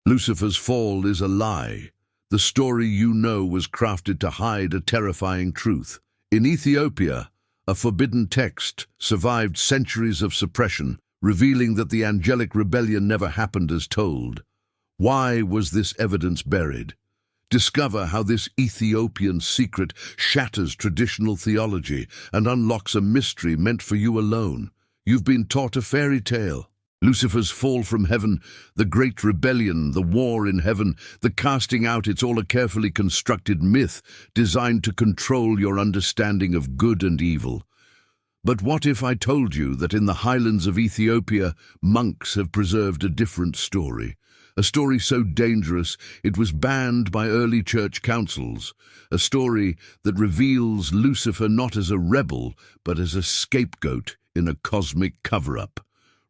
Lucifer's fall is a lie. The story you know was crafted to hide a terrifying truth. In Ethiopia, a forbidden text survived centuries of suppression, revealing that the angelic rebellion never happened as told. Why was this evidence buried? Discover how this Ethiopian secret shatters traditional theology and unlocks a mystery meant for you alone. You've been taught a fairy tale. Lucifer's fall from heaven, the great rebellion, the war in heaven, the casting out, it's all a carefully constructed myth designed to control your understanding of good and evil. But what if I told you that in the highlands of Ethiopia, monks have preserved a different story? A story so dangerous it was banned by early church councils. A story that reveals Lucifer not as a rebel, but as a scapegoat in a cosmic cover-up.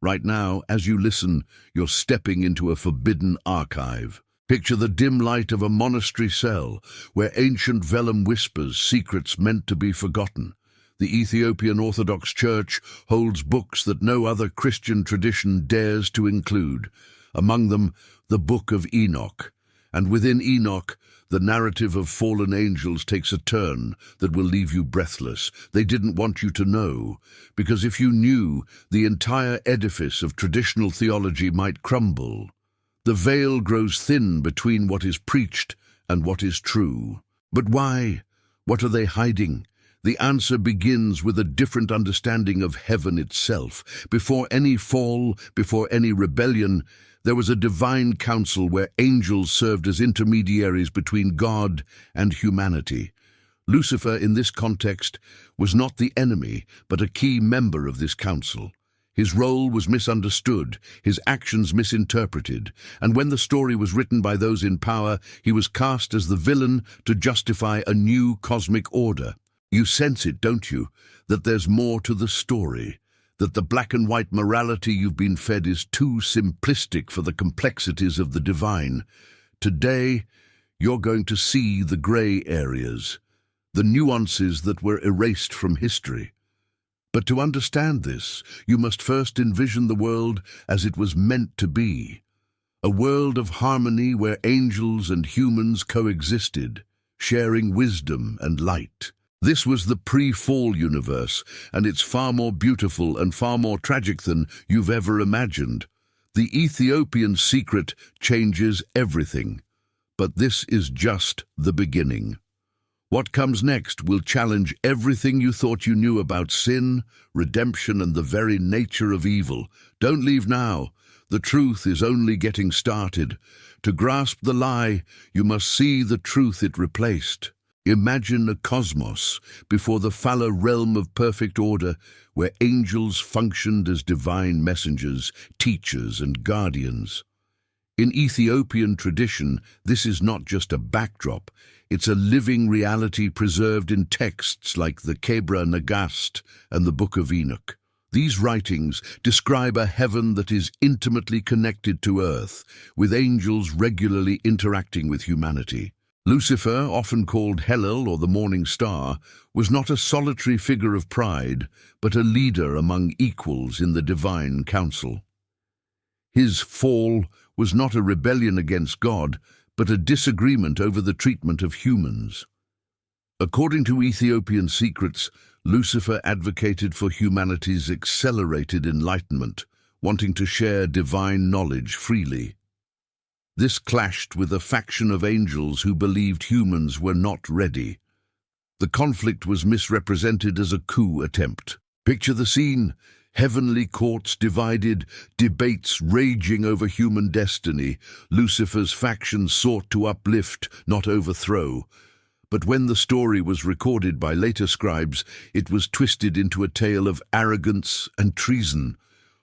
Right now, as you listen, you're stepping into a forbidden archive. Picture the dim light of a monastery cell, where ancient vellum whispers secrets meant to be forgotten. The Ethiopian Orthodox Church holds books that no other Christian tradition dares to include. Among them, the Book of Enoch. And within Enoch, the narrative of fallen angels takes a turn that will leave you breathless. They didn't want you to know, because if you knew, the entire edifice of traditional theology might crumble. The veil grows thin between what is preached and what is true. But why? What are they hiding? The answer begins with a different understanding of heaven itself. Before any fall, before any rebellion, there was a divine council where angels served as intermediaries between God and humanity. Lucifer, in this context, was not the enemy, but a key member of this council. His role was misunderstood, his actions misinterpreted, and when the story was written by those in power, he was cast as the villain to justify a new cosmic order. You sense it, don't you, that there's more to the story? That the black and white morality you've been fed is too simplistic for the complexities of the divine. Today, you're going to see the grey areas, the nuances that were erased from history. But to understand this, you must first envision the world as it was meant to be. A world of harmony where angels and humans coexisted, sharing wisdom and light. This was the pre-fall universe, and it's far more beautiful and far more tragic than you've ever imagined. The Ethiopian secret changes everything, but this is just the beginning. What comes next will challenge everything you thought you knew about sin, redemption, and the very nature of evil. Don't leave now. The truth is only getting started. To grasp the lie, you must see the truth it replaced. Imagine a cosmos before the fallow realm of perfect order, where angels functioned as divine messengers, teachers, and guardians. In Ethiopian tradition, this is not just a backdrop, it's a living reality preserved in texts like the Kebra Nagast and the Book of Enoch. These writings describe a heaven that is intimately connected to earth, with angels regularly interacting with humanity. Lucifer, often called Hellel or the morning star, was not a solitary figure of pride, but a leader among equals in the divine council. His fall was not a rebellion against God, but a disagreement over the treatment of humans. According to Ethiopian secrets, Lucifer advocated for humanity's accelerated enlightenment, wanting to share divine knowledge freely. This clashed with a faction of angels who believed humans were not ready. The conflict was misrepresented as a coup attempt. Picture the scene: heavenly courts divided, debates raging over human destiny. Lucifer's faction sought to uplift, not overthrow. But when the story was recorded by later scribes, it was twisted into a tale of arrogance and treason.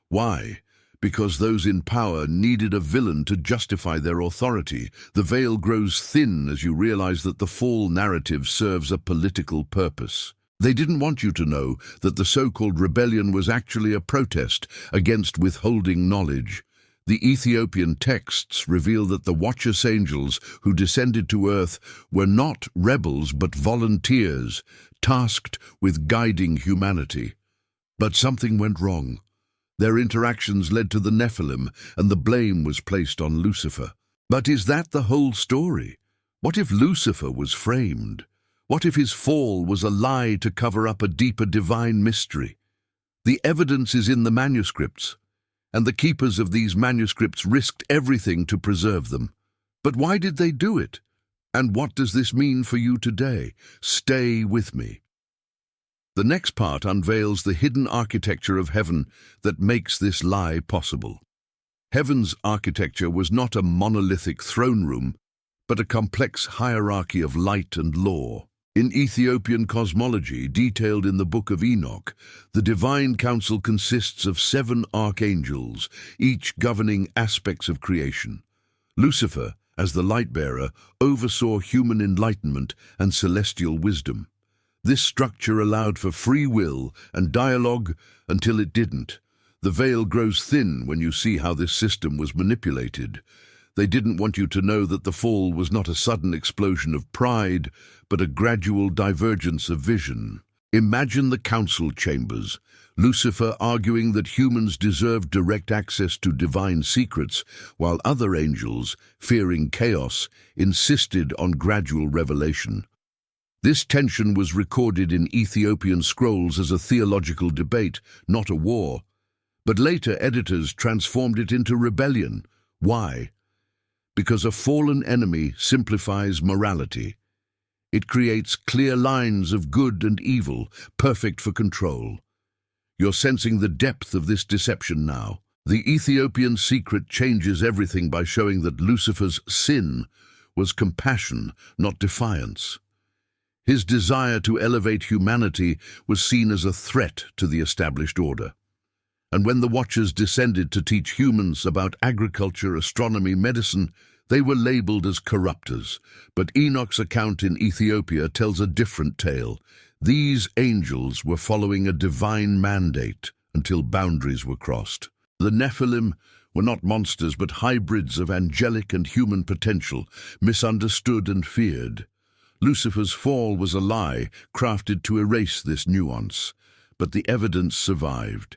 Why? Because those in power needed a villain to justify their authority. The veil grows thin as you realize that the fall narrative serves a political purpose. They didn't want you to know that the so-called rebellion was actually a protest against withholding knowledge. The Ethiopian texts reveal that the Watchers angels who descended to earth were not rebels but volunteers, tasked with guiding humanity. But something went wrong. Their interactions led to the Nephilim, and the blame was placed on Lucifer. But is that the whole story? What if Lucifer was framed? What if his fall was a lie to cover up a deeper divine mystery? The evidence is in the manuscripts, and the keepers of these manuscripts risked everything to preserve them. But why did they do it? And what does this mean for you today? Stay with me. The next part unveils the hidden architecture of heaven that makes this lie possible. Heaven's architecture was not a monolithic throne room, but a complex hierarchy of light and law. In Ethiopian cosmology, detailed in the Book of Enoch, the divine council consists of 7 archangels, each governing aspects of creation. Lucifer, as the light-bearer, oversaw human enlightenment and celestial wisdom. This structure allowed for free will and dialogue until it didn't. The veil grows thin when you see how this system was manipulated. They didn't want you to know that the fall was not a sudden explosion of pride, but a gradual divergence of vision. Imagine the council chambers, Lucifer arguing that humans deserved direct access to divine secrets, while other angels, fearing chaos, insisted on gradual revelation. This tension was recorded in Ethiopian scrolls as a theological debate, not a war. But later editors transformed it into rebellion. Why? Because a fallen enemy simplifies morality. It creates clear lines of good and evil, perfect for control. You're sensing the depth of this deception now. The Ethiopian secret changes everything by showing that Lucifer's sin was compassion, not defiance. His desire to elevate humanity was seen as a threat to the established order. And when the Watchers descended to teach humans about agriculture, astronomy, medicine, they were labeled as corruptors. But Enoch's account in Ethiopia tells a different tale. These angels were following a divine mandate until boundaries were crossed. The Nephilim were not monsters but hybrids of angelic and human potential, misunderstood and feared. Lucifer's fall was a lie crafted to erase this nuance, but the evidence survived.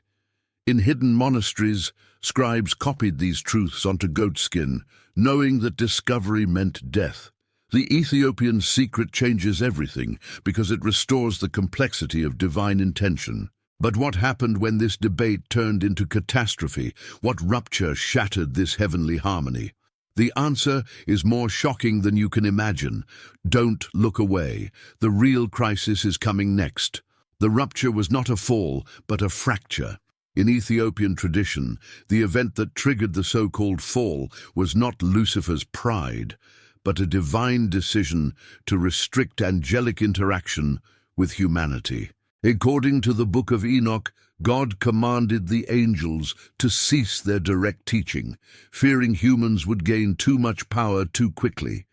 In hidden monasteries, scribes copied these truths onto goatskin, knowing that discovery meant death. The Ethiopian secret changes everything because it restores the complexity of divine intention. But what happened when this debate turned into catastrophe? What rupture shattered this heavenly harmony? The answer is more shocking than you can imagine. Don't look away. The real crisis is coming next. The rupture was not a fall, but a fracture. In Ethiopian tradition, the event that triggered the so-called fall was not Lucifer's pride, but a divine decision to restrict angelic interaction with humanity. According to the Book of Enoch, God commanded the angels to cease their direct teaching, fearing humans would gain too much power too quickly.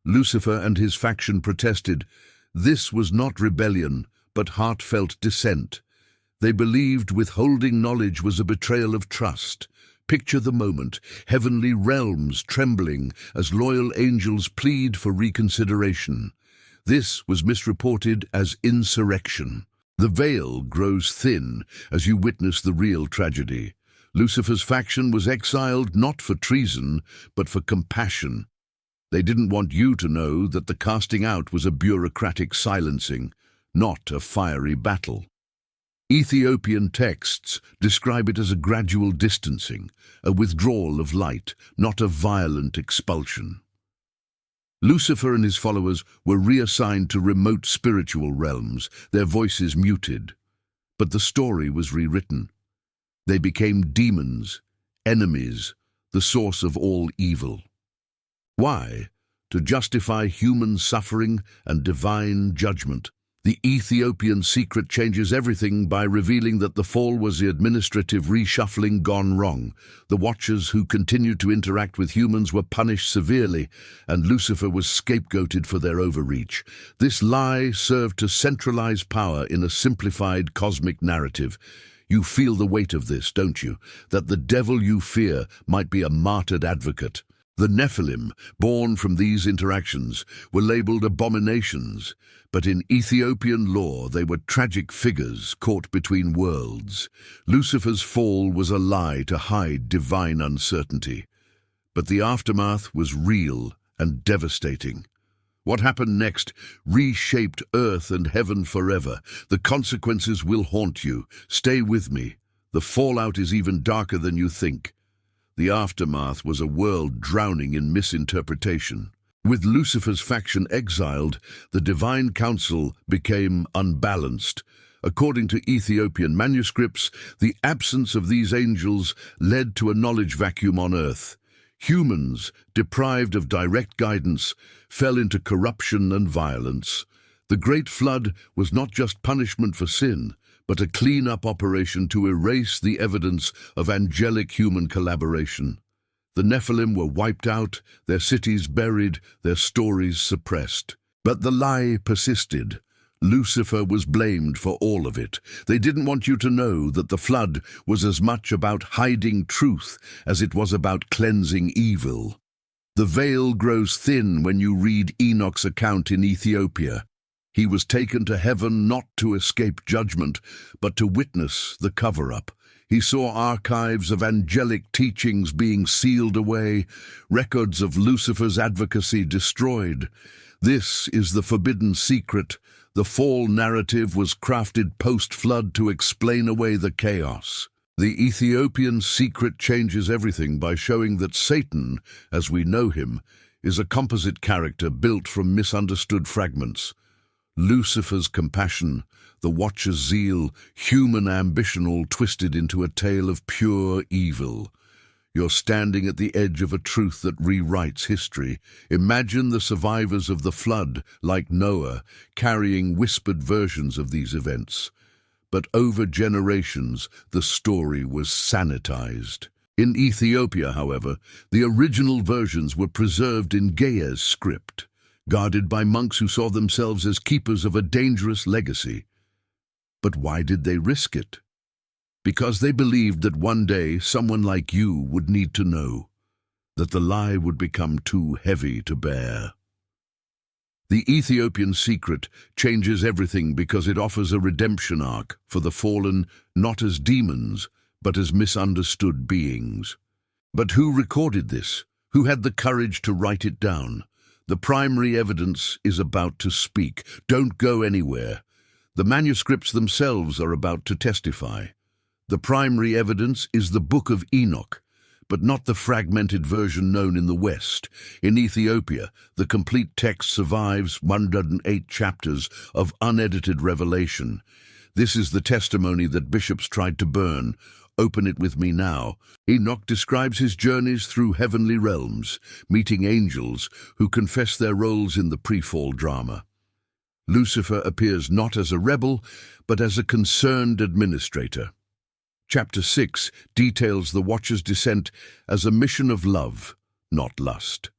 Lucifer and his faction protested. This was not rebellion, but heartfelt dissent. They believed withholding knowledge was a betrayal of trust. Picture the moment, heavenly realms trembling as loyal angels plead for reconsideration. This was misreported as insurrection. The veil grows thin as you witness the real tragedy. Lucifer's faction was exiled not for treason, but for compassion. They didn't want you to know that the casting out was a bureaucratic silencing, not a fiery battle. Ethiopian texts describe it as a gradual distancing, a withdrawal of light, not a violent expulsion. Lucifer and his followers were reassigned to remote spiritual realms, their voices muted. But the story was rewritten. They became demons, enemies, the source of all evil. Why? To justify human suffering and divine judgment. The Ethiopian secret changes everything by revealing that the fall was the administrative reshuffling gone wrong. The Watchers who continued to interact with humans were punished severely, and Lucifer was scapegoated for their overreach. This lie served to centralize power in a simplified cosmic narrative. You feel the weight of this, don't you? That the devil you fear might be a martyred advocate. The Nephilim, born from these interactions, were labeled abominations, but in Ethiopian lore they were tragic figures caught between worlds. Lucifer's fall was a lie to hide divine uncertainty. But the aftermath was real and devastating. What happened next reshaped earth and heaven forever. The consequences will haunt you. Stay with me. The fallout is even darker than you think. The aftermath was a world drowning in misinterpretation. With Lucifer's faction exiled, the divine council became unbalanced. According to Ethiopian manuscripts, the absence of these angels led to a knowledge vacuum on earth. Humans, deprived of direct guidance, fell into corruption and violence. The Great Flood was not just punishment for sin, but a clean-up operation to erase the evidence of angelic human collaboration. The Nephilim were wiped out, their cities buried, their stories suppressed. But the lie persisted. Lucifer was blamed for all of it. They didn't want you to know that the flood was as much about hiding truth as it was about cleansing evil. The veil grows thin when you read Enoch's account in Ethiopia. He was taken to heaven not to escape judgment, but to witness the cover-up. He saw archives of angelic teachings being sealed away, records of Lucifer's advocacy destroyed. This is the forbidden secret. The fall narrative was crafted post-flood to explain away the chaos. The Ethiopian secret changes everything by showing that Satan, as we know him, is a composite character built from misunderstood fragments. Lucifer's compassion, the Watcher's zeal, human ambition all twisted into a tale of pure evil. You're standing at the edge of a truth that rewrites history. Imagine the survivors of the flood, like Noah, carrying whispered versions of these events. But over generations, the story was sanitized. In Ethiopia, however, the original versions were preserved in Ge'ez script, guarded by monks who saw themselves as keepers of a dangerous legacy. But why did they risk it? Because they believed that one day someone like you would need to know, that the lie would become too heavy to bear. The Ethiopian secret changes everything because it offers a redemption arc for the fallen, not as demons, but as misunderstood beings. But who recorded this? Who had the courage to write it down? The primary evidence is about to speak. Don't go anywhere. The manuscripts themselves are about to testify. The primary evidence is the Book of Enoch, but not the fragmented version known in the West. In Ethiopia, the complete text survives 108 chapters of unedited revelation. This is the testimony that bishops tried to burn. Open it with me now. Enoch describes his journeys through heavenly realms, meeting angels who confess their roles in the pre-fall drama. Lucifer appears not as a rebel, but as a concerned administrator. Chapter 6 details the Watcher's descent as a mission of love, not lust.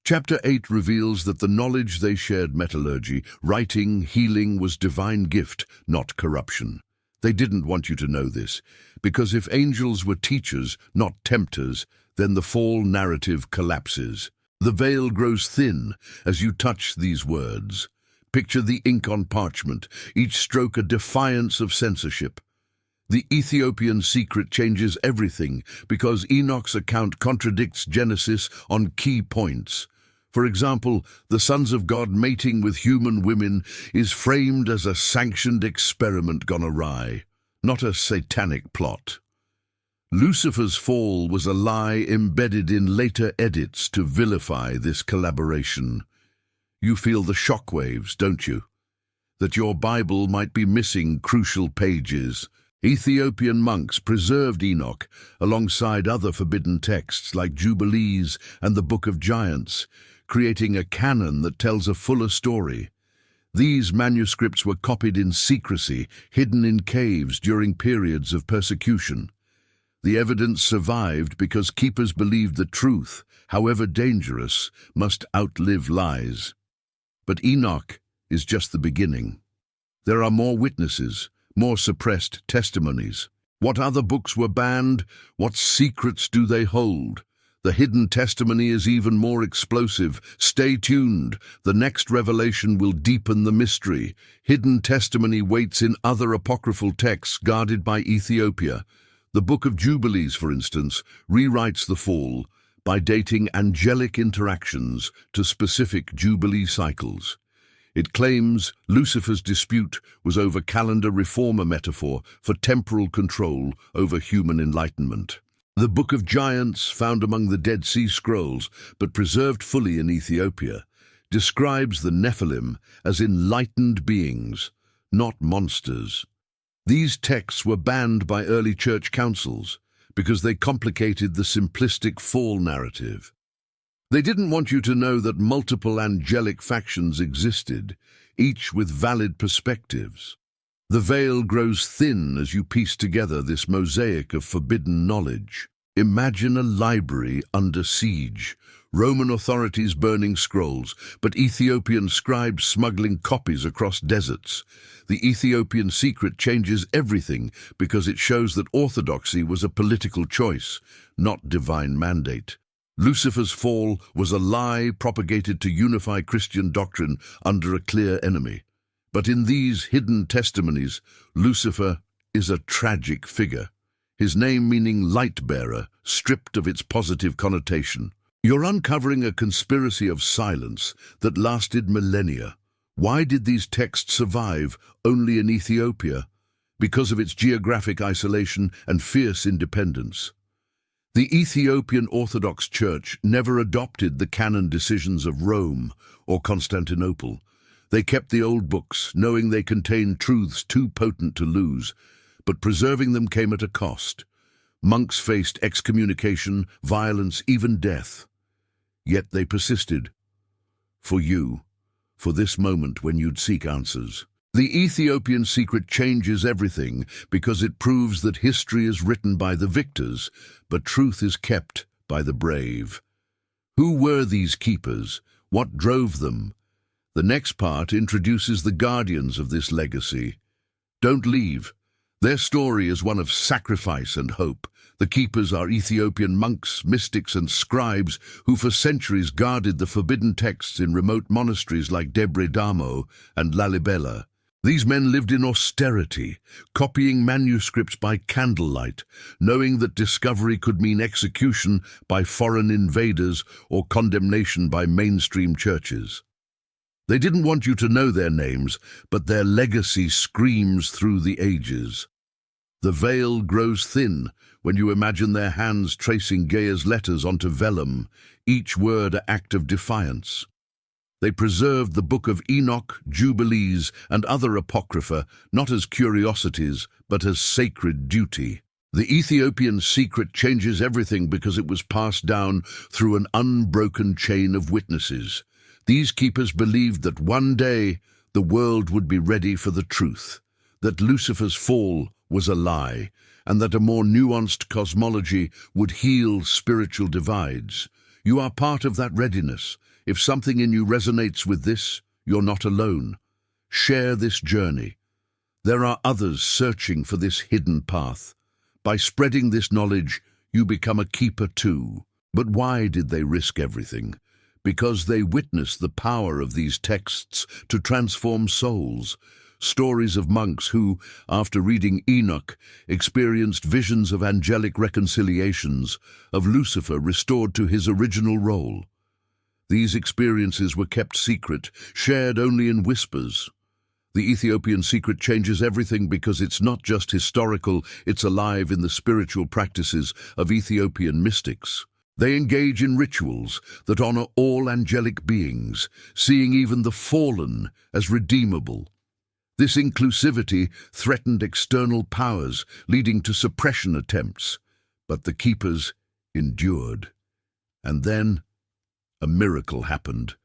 Chapter 8 reveals that the knowledge they shared, metallurgy, writing, healing, was divine gift, not corruption. They didn't want you to know this, because if angels were teachers, not tempters, then the fall narrative collapses. The veil grows thin as you touch these words. Picture the ink on parchment, each stroke a defiance of censorship. The Ethiopian secret changes everything because Enoch's account contradicts Genesis on key points. For example, the sons of God mating with human women is framed as a sanctioned experiment gone awry, not a satanic plot. Lucifer's fall was a lie embedded in later edits to vilify this collaboration. You feel the shockwaves, don't you? That your Bible might be missing crucial pages. Ethiopian monks preserved Enoch alongside other forbidden texts like Jubilees and the Book of Giants, creating a canon that tells a fuller story. These manuscripts were copied in secrecy, hidden in caves during periods of persecution. The evidence survived because keepers believed the truth, however dangerous, must outlive lies. But Enoch is just the beginning. There are more witnesses, more suppressed testimonies. What other books were banned? What secrets do they hold? The hidden testimony is even more explosive. Stay tuned. The next revelation will deepen the mystery. Hidden testimony waits in other apocryphal texts guarded by Ethiopia. The Book of Jubilees, for instance, rewrites the fall, by dating angelic interactions to specific Jubilee cycles. It claims Lucifer's dispute was over calendar reform, a metaphor for temporal control over human enlightenment. The Book of Giants, found among the Dead Sea Scrolls but preserved fully in Ethiopia, describes the Nephilim as enlightened beings, not monsters. These texts were banned by early church councils because they complicated the simplistic fall narrative. They didn't want you to know that multiple angelic factions existed, each with valid perspectives. The veil grows thin as you piece together this mosaic of forbidden knowledge. Imagine a library under siege, Roman authorities burning scrolls, but Ethiopian scribes smuggling copies across deserts. The Ethiopian secret changes everything because it shows that orthodoxy was a political choice, not divine mandate. Lucifer's fall was a lie propagated to unify Christian doctrine under a clear enemy. But in these hidden testimonies, Lucifer is a tragic figure, his name meaning light-bearer, stripped of its positive connotation. You're uncovering a conspiracy of silence that lasted millennia. Why did these texts survive only in Ethiopia? Because of its geographic isolation and fierce independence. The Ethiopian Orthodox Church never adopted the canon decisions of Rome or Constantinople. They kept the old books, knowing they contained truths too potent to lose, but preserving them came at a cost. Monks faced excommunication, violence, even death. Yet they persisted. For you, for this moment when you'd seek answers. The Ethiopian secret changes everything because it proves that history is written by the victors, but truth is kept by the brave. Who were these keepers? What drove them? The next part introduces the guardians of this legacy. Don't leave. Their story is one of sacrifice and hope. The keepers are Ethiopian monks, mystics, and scribes who for centuries guarded the forbidden texts in remote monasteries like Debre Damo and Lalibela. These men lived in austerity, copying manuscripts by candlelight, knowing that discovery could mean execution by foreign invaders or condemnation by mainstream churches. They didn't want you to know their names, but their legacy screams through the ages. The veil grows thin when you imagine their hands tracing Gaia's letters onto vellum, each word an act of defiance. They preserved the Book of Enoch, Jubilees, and other apocrypha not as curiosities, but as sacred duty. The Ethiopian secret changes everything because it was passed down through an unbroken chain of witnesses. These keepers believed that one day the world would be ready for the truth, that Lucifer's fall was a lie, and that a more nuanced cosmology would heal spiritual divides. You are part of that readiness. If something in you resonates with this, you're not alone. Share this journey. There are others searching for this hidden path. By spreading this knowledge, you become a keeper too. But why did they risk everything? Because they witnessed the power of these texts to transform souls. Stories of monks who, after reading Enoch, experienced visions of angelic reconciliations, of Lucifer restored to his original role. These experiences were kept secret, shared only in whispers. The Ethiopian secret changes everything because it's not just historical, it's alive in the spiritual practices of Ethiopian mystics. They engage in rituals that honor all angelic beings, seeing even the fallen as redeemable. This inclusivity threatened external powers, leading to suppression attempts, but the keepers endured. And then a miracle happened.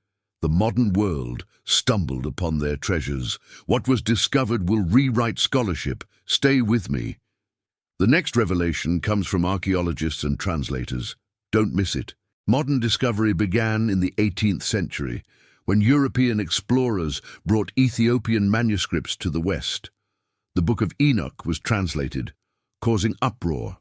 The modern world stumbled upon their treasures. What was discovered will rewrite scholarship. Stay with me. The next revelation comes from archaeologists and translators. Don't miss it. Modern discovery began in the 18th century, when European explorers brought Ethiopian manuscripts to the West. The Book of Enoch was translated, causing uproar.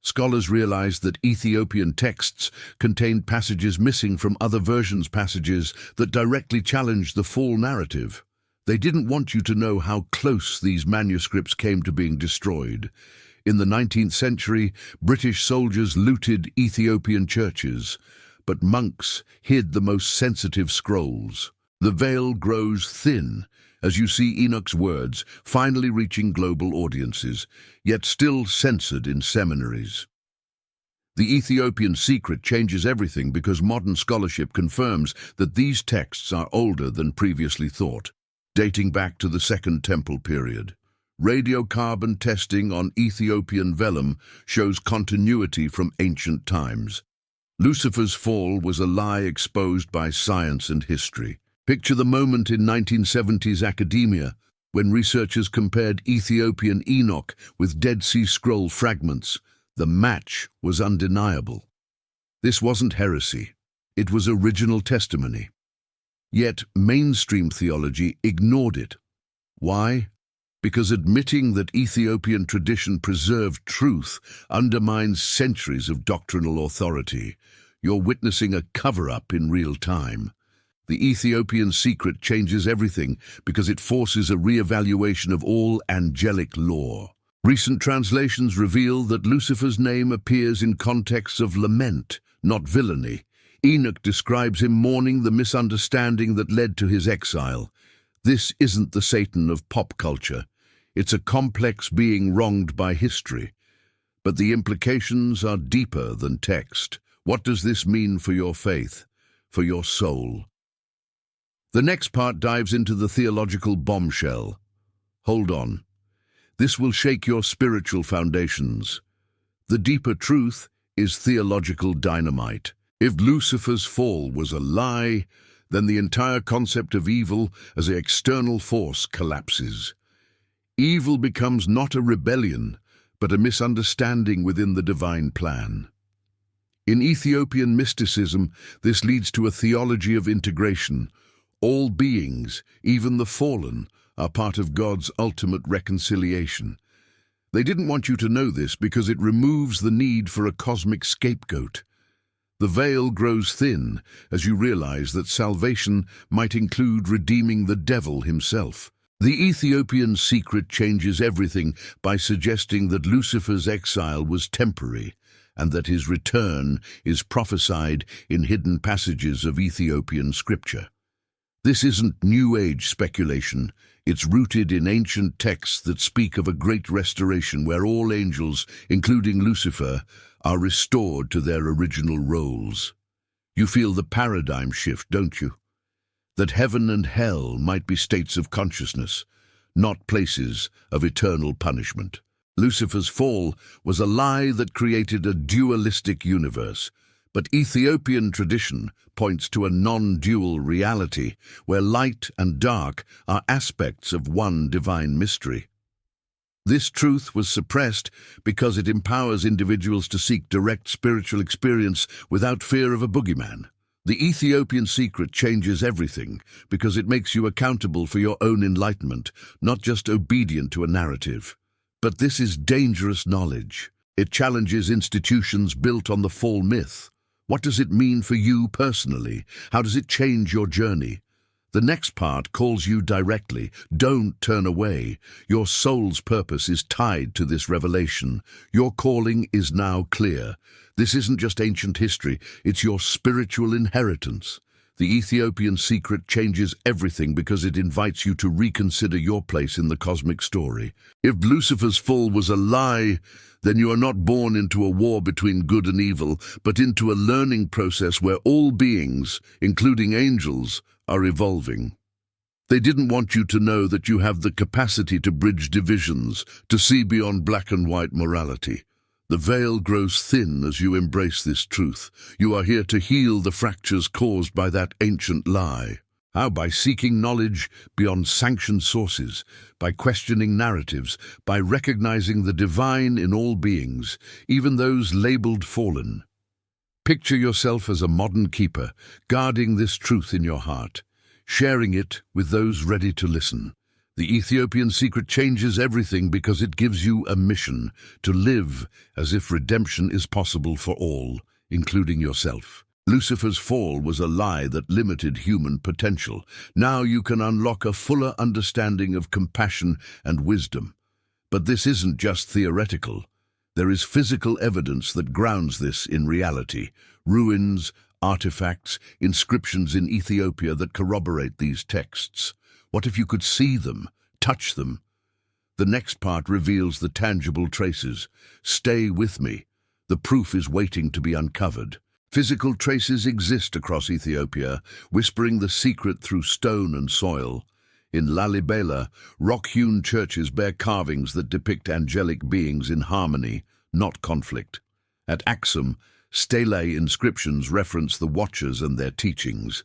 Scholars realized that Ethiopian texts contained passages missing from other versions, passages that directly challenged the fall narrative. They didn't want you to know how close these manuscripts came to being destroyed. In the 19th century, British soldiers looted Ethiopian churches, but monks hid the most sensitive scrolls. The veil grows thin as you see Enoch's words finally reaching global audiences, yet still censored in seminaries. The Ethiopian secret changes everything because modern scholarship confirms that these texts are older than previously thought, dating back to the Second Temple period. Radiocarbon testing on Ethiopian vellum shows continuity from ancient times. Lucifer's fall was a lie exposed by science and history. Picture the moment in 1970s academia when researchers compared Ethiopian Enoch with Dead Sea Scroll fragments. The match was undeniable. This wasn't heresy. It was original testimony. Yet mainstream theology ignored it. Why? Because admitting that Ethiopian tradition preserved truth undermines centuries of doctrinal authority. You're witnessing a cover-up in real time. The Ethiopian secret changes everything because it forces a re-evaluation of all angelic lore. Recent translations reveal that Lucifer's name appears in contexts of lament, not villainy. Enoch describes him mourning the misunderstanding that led to his exile. This isn't the Satan of pop culture. It's a complex being wronged by history. But the implications are deeper than text. What does this mean for your faith, for your soul? The next part dives into the theological bombshell. Hold on. This will shake your spiritual foundations. The deeper truth is theological dynamite. If Lucifer's fall was a lie, then the entire concept of evil as an external force collapses. Evil becomes not a rebellion, but a misunderstanding within the divine plan. In Ethiopian mysticism, this leads to a theology of integration. All beings, even the fallen, are part of God's ultimate reconciliation. They didn't want you to know this because it removes the need for a cosmic scapegoat. The veil grows thin as you realize that salvation might include redeeming the devil himself. The Ethiopian secret changes everything by suggesting that Lucifer's exile was temporary and that his return is prophesied in hidden passages of Ethiopian scripture. This isn't New Age speculation. It's rooted in ancient texts that speak of a great restoration where all angels, including Lucifer, are restored to their original roles. You feel the paradigm shift, don't you? That heaven and hell might be states of consciousness, not places of eternal punishment. Lucifer's fall was a lie that created a dualistic universe, but Ethiopian tradition points to a non-dual reality where light and dark are aspects of one divine mystery. This truth was suppressed because it empowers individuals to seek direct spiritual experience without fear of a boogeyman. The Ethiopian secret changes everything because it makes you accountable for your own enlightenment, not just obedient to a narrative. But this is dangerous knowledge. It challenges institutions built on the fall myth. What does it mean for you personally? How does it change your journey? The next part calls you directly. Don't turn away. Your soul's purpose is tied to this revelation. Your calling is now clear. This isn't just ancient history, it's your spiritual inheritance. The Ethiopian secret changes everything because it invites you to reconsider your place in the cosmic story. If Lucifer's fall was a lie, then you are not born into a war between good and evil, but into a learning process where all beings, including angels, are evolving. They didn't want you to know that you have the capacity to bridge divisions, to see beyond black and white morality. The veil grows thin as you embrace this truth. You are here to heal the fractures caused by that ancient lie. How? By seeking knowledge beyond sanctioned sources, by questioning narratives, by recognizing the divine in all beings, even those labeled fallen. Picture yourself as a modern keeper, guarding this truth in your heart, sharing it with those ready to listen. The Ethiopian secret changes everything because it gives you a mission to live as if redemption is possible for all, including yourself. Lucifer's fall was a lie that limited human potential. Now you can unlock a fuller understanding of compassion and wisdom. But this isn't just theoretical. There is physical evidence that grounds this in reality. Ruins, artifacts, inscriptions in Ethiopia that corroborate these texts. What if you could see them, touch them? The next part reveals the tangible traces. Stay with me. The proof is waiting to be uncovered. Physical traces exist across Ethiopia, whispering the secret through stone and soil. In Lalibela, rock-hewn churches bear carvings that depict angelic beings in harmony, not conflict. At Axum, stele inscriptions reference the Watchers and their teachings.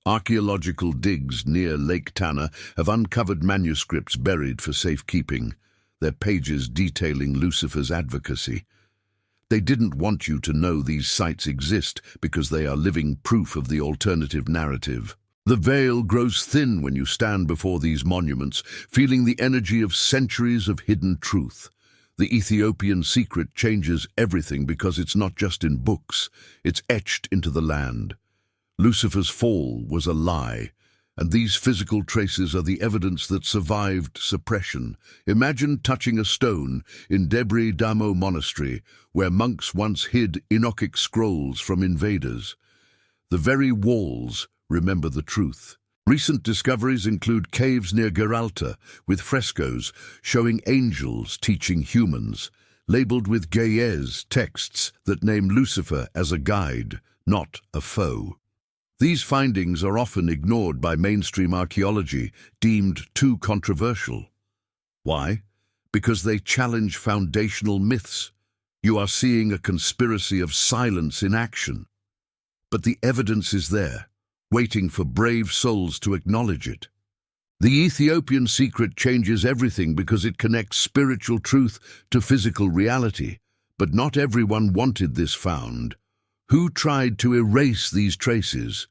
Archaeological digs near Lake Tana have uncovered manuscripts buried for safekeeping, their pages detailing Lucifer's advocacy. They didn't want you to know these sites exist because they are living proof of the alternative narrative. The veil grows thin when you stand before these monuments, feeling the energy of centuries of hidden truth. The Ethiopian secret changes everything because it's not just in books, it's etched into the land. Lucifer's fall was a lie, and these physical traces are the evidence that survived suppression. Imagine touching a stone in Debri Damo Monastery, where monks once hid Enochic scrolls from invaders. The very walls remember the truth. Recent discoveries include caves near Geralta with frescoes showing angels teaching humans, labeled with Ge'ez texts that name Lucifer as a guide, not a foe. These findings are often ignored by mainstream archaeology, deemed too controversial. Why? Because they challenge foundational myths. You are seeing a conspiracy of silence in action. But the evidence is there, waiting for brave souls to acknowledge it. The Ethiopian secret changes everything because it connects spiritual truth to physical reality. But not everyone wanted this found. Who tried to erase these traces?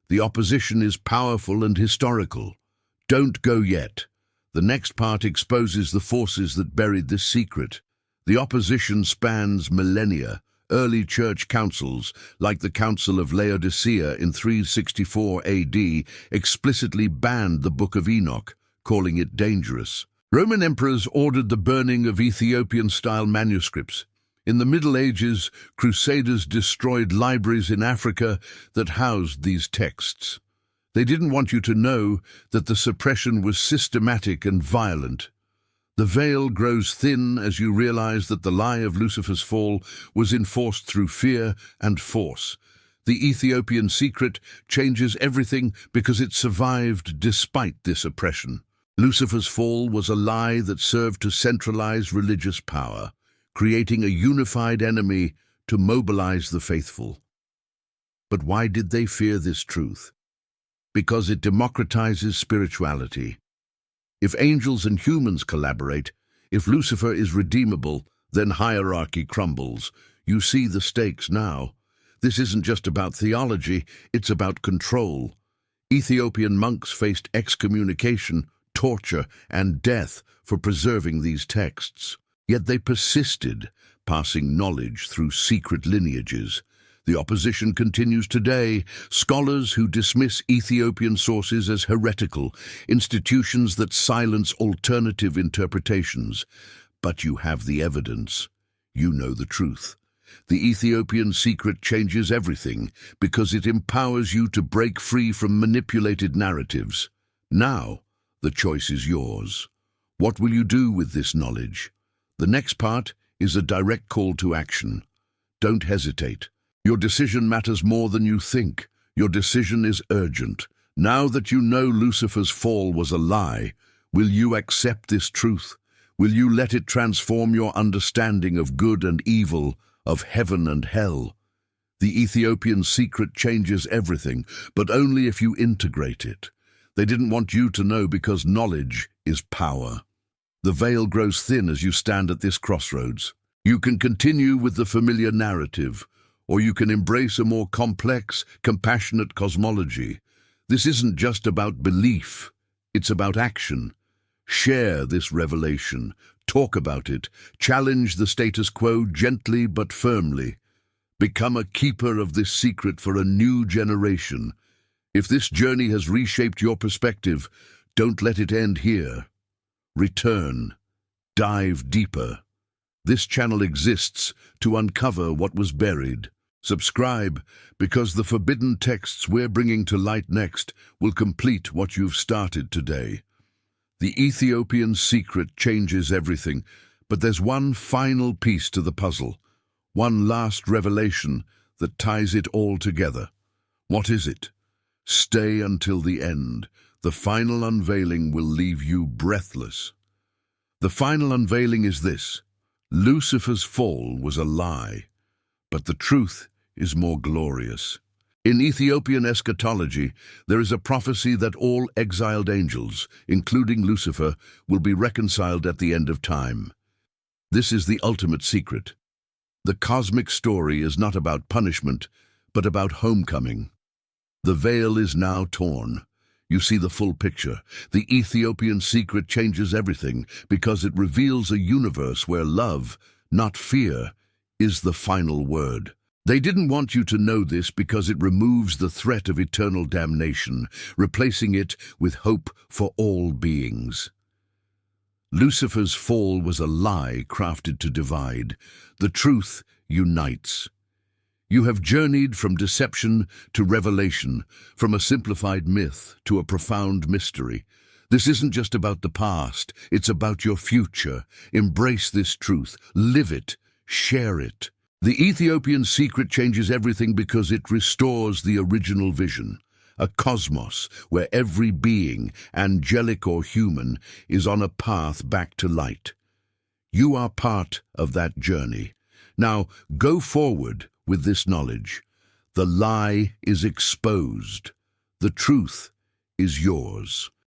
The opposition is powerful and historical. Don't go yet. The next part exposes the forces that buried this secret. The opposition spans millennia. Early church councils, like the Council of Laodicea in 364 AD, explicitly banned the Book of Enoch, calling it dangerous. Roman emperors ordered the burning of Ethiopian-style manuscripts. In the Middle Ages, crusaders destroyed libraries in Africa that housed these texts. They didn't want you to know that the suppression was systematic and violent. The veil grows thin as you realize that the lie of Lucifer's fall was enforced through fear and force. The Ethiopian secret changes everything because it survived despite this oppression. Lucifer's fall was a lie that served to centralize religious power, creating a unified enemy to mobilize the faithful. But why did they fear this truth? Because it democratizes spirituality. If angels and humans collaborate, if Lucifer is redeemable, then hierarchy crumbles. You see the stakes now. This isn't just about theology, it's about control. Ethiopian monks faced excommunication, torture, and death for preserving these texts. Yet they persisted, passing knowledge through secret lineages. The opposition continues today. Scholars who dismiss Ethiopian sources as heretical, institutions that silence alternative interpretations. But you have the evidence. You know the truth. The Ethiopian secret changes everything because it empowers you to break free from manipulated narratives. Now, the choice is yours. What will you do with this knowledge? The next part is a direct call to action. Don't hesitate. Your decision matters more than you think. Your decision is urgent. Now that you know Lucifer's fall was a lie, will you accept this truth? Will you let it transform your understanding of good and evil, of heaven and hell? The Ethiopian secret changes everything, but only if you integrate it. They didn't want you to know because knowledge is power. The veil grows thin as you stand at this crossroads. You can continue with the familiar narrative, or you can embrace a more complex, compassionate cosmology. This isn't just about belief, it's about action. Share this revelation, talk about it, challenge the status quo gently but firmly. Become a keeper of this secret for a new generation. If this journey has reshaped your perspective, don't let it end here. Return, dive deeper, This channel exists to uncover what was buried. Subscribe, because the forbidden texts we're bringing to light next will complete what you've started today. The Ethiopian secret changes everything, but there's one final piece to the puzzle, one last revelation that ties it all together. What is it? Stay until the end. The final unveiling will leave you breathless. The final unveiling is this: Lucifer's fall was a lie, but the truth is more glorious. In Ethiopian eschatology, there is a prophecy that all exiled angels, including Lucifer, will be reconciled at the end of time. This is the ultimate secret. The cosmic story is not about punishment, but about homecoming. The veil is now torn. You see the full picture. The Ethiopian secret changes everything because it reveals a universe where love, not fear, is the final word. They didn't want you to know this because it removes the threat of eternal damnation, replacing it with hope for all beings. Lucifer's fall was a lie crafted to divide. The truth unites. You have journeyed from deception to revelation, from a simplified myth to a profound mystery. This isn't just about the past, it's about your future. Embrace this truth, live it, share it. The Ethiopian secret changes everything because it restores the original vision, a cosmos where every being, angelic or human, is on a path back to light. You are part of that journey. Now, go forward with this knowledge. The lie is exposed. The truth is yours.